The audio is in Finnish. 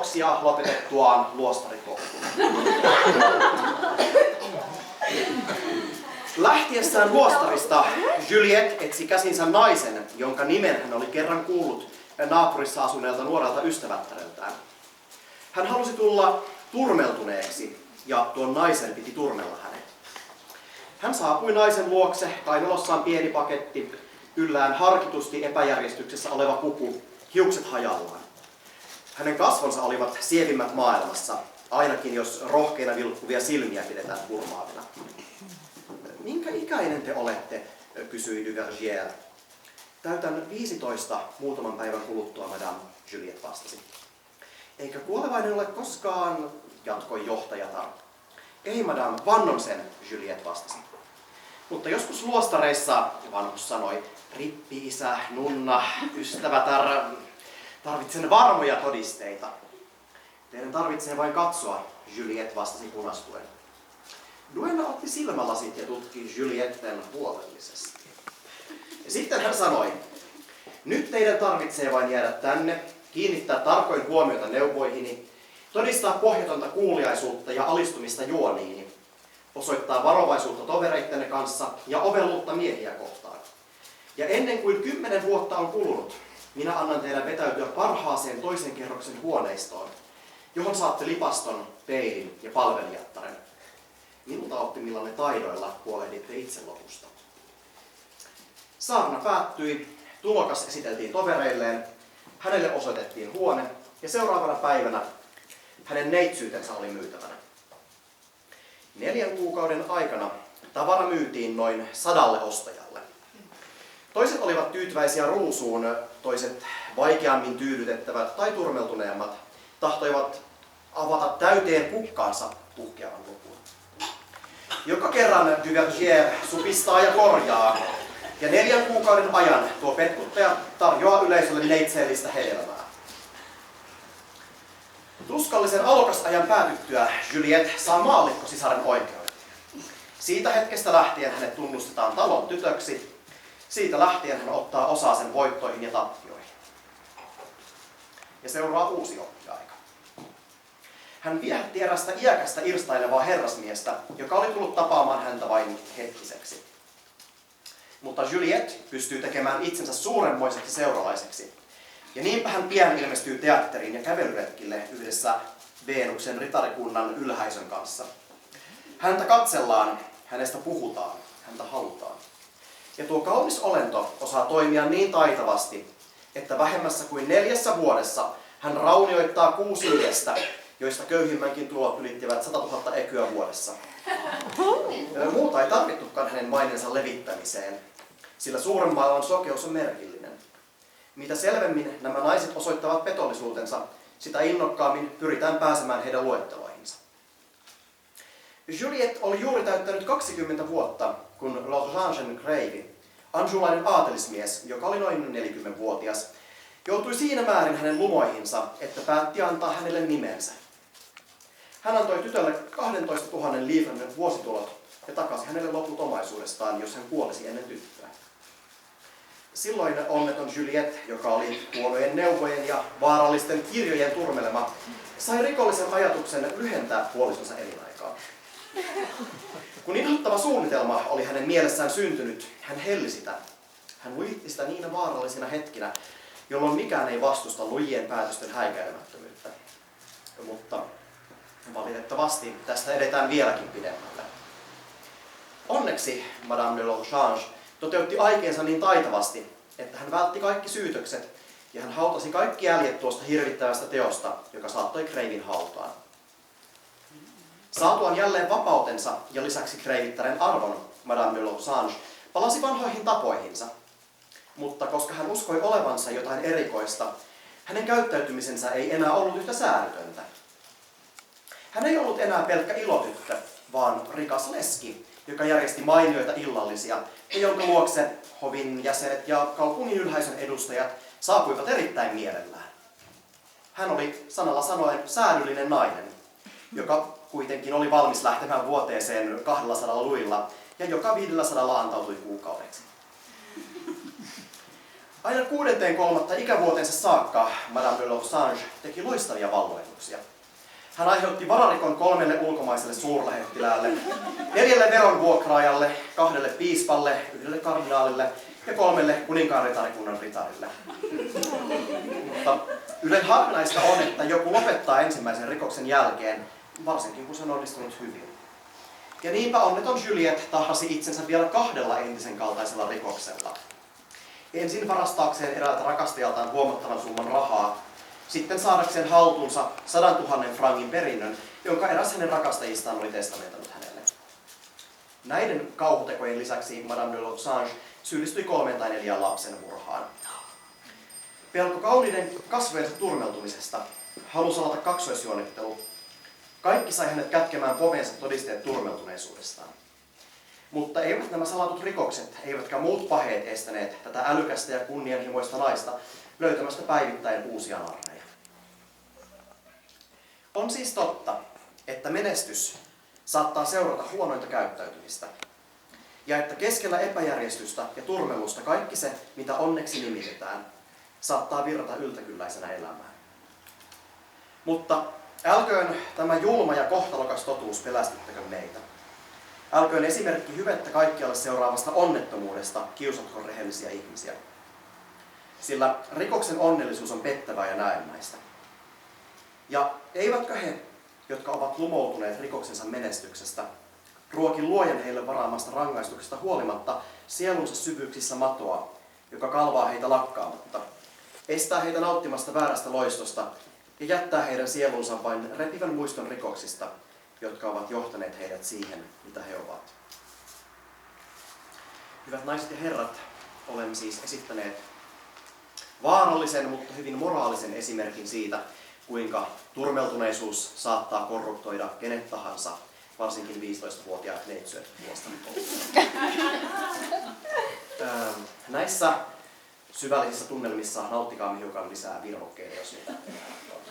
kiitoksia lopetettuaan luostarikoulun. Lähtiessään luostarista Juliette etsi käsinsä naisen, jonka nimen hän oli kerran kuullut naapurissa asuneelta nuorelta ystävättäreltään. Hän halusi tulla turmeltuneeksi ja tuon naisen piti turmella hänet. Hän saapui naisen luokse, kainalossaan pieni paketti, yllään harkitusti epäjärjestyksessä oleva puku, hiukset hajallaan. Hänen kasvonsa olivat sievimmät maailmassa, ainakin jos rohkeina vilkkuvia silmiä pidetään hurmaavina. Minkä ikäinen te olette, kysyi Duvergier. Täytän 15 muutaman päivän kuluttua, Madame, Juliette vastasi. Eikä kuolevainen ole koskaan, jatkoi johtajatar. Ei, Madame, vannon sen, Juliette vastasi. Mutta joskus luostareissa, vanhus sanoi, rippi-isä, nunna, ystävätar, tarvitsen varmoja todisteita. Teidän tarvitsee vain katsoa, Juliette vastasi punastuen. Duenna otti silmälasit ja tutki Julietten huolellisesti. Ja sitten hän sanoi, nyt teidän tarvitsee vain jäädä tänne, kiinnittää tarkoin huomiota neuvoihini, todistaa pohjatonta kuuliaisuutta ja alistumista juoniini, osoittaa varovaisuutta tovereittenne kanssa ja ovelluutta miehiä kohtaan. Ja ennen kuin 10 vuotta on kulunut, minä annan teidän vetäytyä parhaaseen toisen kerroksen huoneistoon, johon saatte lipaston, peilin ja palvelijattaren. Minulta oppimillanne taidoilla huolehditte itse lopusta. Saarna päättyi, tulokas esiteltiin tovereilleen, hänelle osoitettiin huone ja seuraavana päivänä hänen neitsyytensä oli myytävänä. 4 kuukauden aikana tavara myytiin noin 100 ostajalle. Toiset olivat tyytyväisiä ruusuun, toiset vaikeammin tyydytettävät tai turmeltuneemmat tahtoivat avata täyteen kukkaansa puhkeavan lopun. Joka kerran Duvergier supistaa ja korjaa, ja 4 kuukauden ajan tuo petkuttaja tarjoaa yleisölle neitseellistä hedelmää. Tuskallisen alokasajan päätyttyä Juliette saa maallikkosisaren oikeudet. Siitä hetkestä lähtien hänet tunnustetaan talon tytöksi, siitä lähtien hän ottaa osaa sen voittoihin ja tappioihin. Ja seuraa uusi oppiaika. Hän viehätti erästä iäkästä irstailevaa herrasmiestä, joka oli tullut tapaamaan häntä vain hetkiseksi. Mutta Juliette pystyy tekemään itsensä suuremmoiseksi seuralaiseksi. Ja niinpä hän pian ilmestyy teatteriin ja kävelyretkille yhdessä Venuksen ritarikunnan ylhäisön kanssa. Häntä katsellaan, hänestä puhutaan, häntä halutaan. Ja tuo kaunis olento osaa toimia niin taitavasti, että vähemmässä kuin 4 vuodessa hän raunioittaa 6 miestä, joista köyhimmänkin tulot ylittivät 100 000 ekyä vuodessa. Muuta ei tarvittukaan hänen maineensa levittämiseen, sillä suuren maailman sokeus on merkillinen. Mitä selvemmin nämä naiset osoittavat petollisuutensa, sitä innokkaammin pyritään pääsemään heidän luetteloihinsa. Juliette oli juuri täyttänyt 20 vuotta, kun L'Orange Gravy, anjulainen aatelismies, joka oli noin 40-vuotias, joutui siinä määrin hänen lumoihinsa, että päätti antaa hänelle nimensä. Hän antoi tytölle 12 000 livren vuositulot ja takasi hänelle loput omaisuudestaan, jos hän kuolisi ennen tyttöä. Silloin onneton Juliette, joka oli huonojen neuvojen ja vaarallisten kirjojen turmelema, sai rikollisen ajatuksen lyhentää puolisonsa elinaikaa. Kun inhottava suunnitelma oli hänen mielessään syntynyt, hän helli sitä. Hän luitti sitä niinä vaarallisina hetkinä, jolloin mikään ei vastusta lujien päätösten häikäilemättömyyttä. Mutta valitettavasti tästä edetään vieläkin pidemmälle. Onneksi Madame de L'Orange toteutti aikeensa niin taitavasti, että hän vältti kaikki syytökset ja hän hautasi kaikki jäljet tuosta hirvittävästä teosta, joka saattoi Gravyn hautaan. Saatuaan jälleen vapautensa ja lisäksi kreivittären arvon, Madame de L'Orange palasi vanhoihin tapoihinsa. Mutta koska hän uskoi olevansa jotain erikoista, hänen käyttäytymisensä ei enää ollut yhtä säädytöntä. Hän ei ollut enää pelkkä ilotyttö, vaan rikas leski, joka järjesti mainioita illallisia ja jonka luokse hovin jäsenet ja kaupungin ylhäisön edustajat saapuivat erittäin mielellään. Hän oli sanalla sanoen säädyllinen nainen, joka kuitenkin oli valmis lähtemään vuoteeseen 200 luilla ja joka 500 antautui kuukaudeksi. Aina 6.3. ikävuoteensa saakka Madame de Losange teki loistavia valloituksia. Hän aiheutti vararikon 3 ulkomaiselle suurlähettiläälle, 4 veronvuokraajalle, 2 piispalle, 1 kardinaalille ja 3 kuninkaan ritarikunnan ritarille. Mutta Ylen harvinaista on, että joku lopettaa ensimmäisen rikoksen jälkeen, varsinkin kun se on onnistunut hyvin. Ja niinpä onneton Juliette tahrasi itsensä vielä 2 entisen kaltaisella rikoksella. Ensin varastaakseen eräältä rakastajaltaan huomattavan summan rahaa, sitten saadakseen haltuunsa 100 000 frangin perinnön, jonka eräs hänen rakastajistaan oli testamentanut hänelle. Näiden kauhutekojen lisäksi Madame de Losange syyllistyi 3 tai 4 lapsen murhaan. Pelko kauniiden kasvojensa turmeltumisesta, halu salata kaksoisjuonittelu, kaikki sai hänet kätkemään poveensa todisteet turmeltuneisuudestaan. Mutta eivät nämä salatut rikokset, eivätkä muut paheet estäneet tätä älykästä ja kunnianhimoista naista löytämästä päivittäin uusia narreja. On siis totta, että menestys saattaa seurata huonointa käyttäytymistä. Ja että keskellä epäjärjestystä ja turmelusta kaikki se, mitä onneksi nimitetään, saattaa virrata yltäkylläisenä elämään. Mutta älköön tämä julma ja kohtalokas totuus pelästyttäkö meitä. Älköön esimerkki hyvettä kaikkialle seuraavasta onnettomuudesta kiusatko rehellisiä ihmisiä. Sillä rikoksen onnellisuus on pettävää ja näennäistä. Ja eivätkö he, jotka ovat lumoutuneet rikoksensa menestyksestä, ruoki luojan heille varaamasta rangaistuksesta huolimatta sielunsa syvyyksissä matoa, joka kalvaa heitä lakkaamatta, estää heitä nauttimasta väärästä loistosta ja jättää heidän sielunsa vain repivän muiston rikoksista, jotka ovat johtaneet heidät siihen, mitä he ovat. Hyvät naiset ja herrat, olemme siis esittäneet vaarallisen, mutta hyvin moraalisen esimerkin siitä, kuinka turmeltuneisuus saattaa korruptoida kenet tahansa, varsinkin 15-vuotiaat neitsyöt luostani koulussa. Näissä syvällisissä tunnelmissa nauttikaamme hiukan lisää virvokkeita, jos niitä on.